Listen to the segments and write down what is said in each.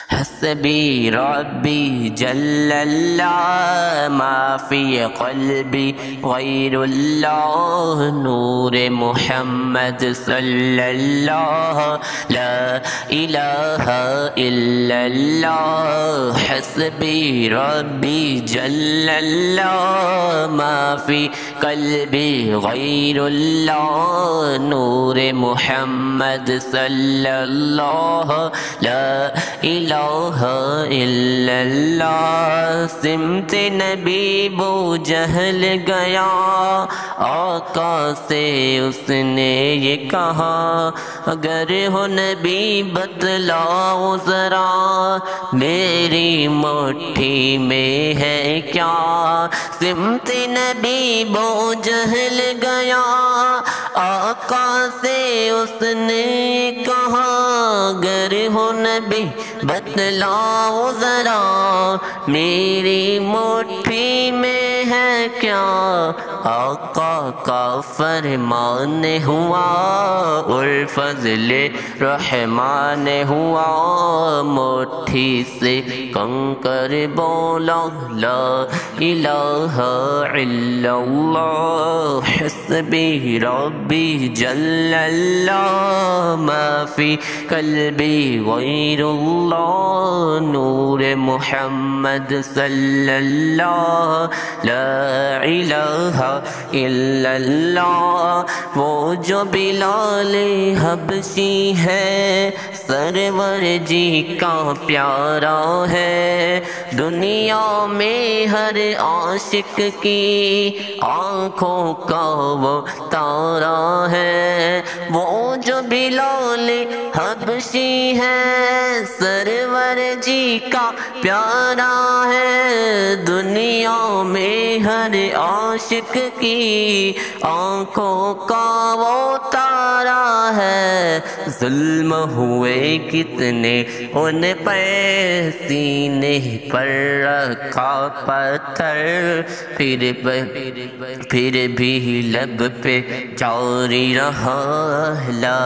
حسبي ربي جل الله ما في قلبي غير الله نور محمد صلى الله لا إله إلا الله حسبي ربي جل الله ما في قلبي غير الله نور محمد صلى الله لا إله إلا اللہ سمت نبی بو جہل گیا آقا سے اس نے یہ کہا اگر ہو نبی بتلاؤ ذرا میری مٹھی میں ہے کیا سمت نبی بو جہل گیا آقا سے اس نے کہا اگر ہو نبی بتلاؤ ذرا میری مٹھی میں ہے کیا آقا کا فرمان ہوا اور فضل رحمان ہوا مٹھی سے کنکر بولا لا الہ الا اللہ حسبی ربی جل اللہ ما فی قلبی غیر اللہ نور محمد صلی اللہ لا الہ الا اللہ وہ جو بلال حبشی ہے سرور جی کا پیارا ہے دنیا میں ہر عاشق کی آنکھوں کا وہ تارا ہے وہ جو بلال حبشی ہے سرور جی کا پیارا ہے دنیا میں ہر عاشق کی آنکھوں کا وہ تارا ہے ظلم ہوئے کتنے ان پہ سینے پر رکھا پتھر پھر بھی لب پہ جاری رہا لا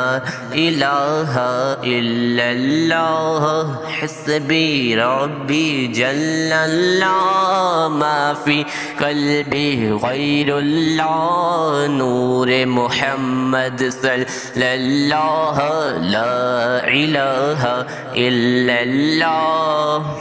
الہ الا اللہ حسبی ربی جل اللہ ما فی قلبی غیر اللہ نور محمد صلی اللہ لا الہ الا اللہ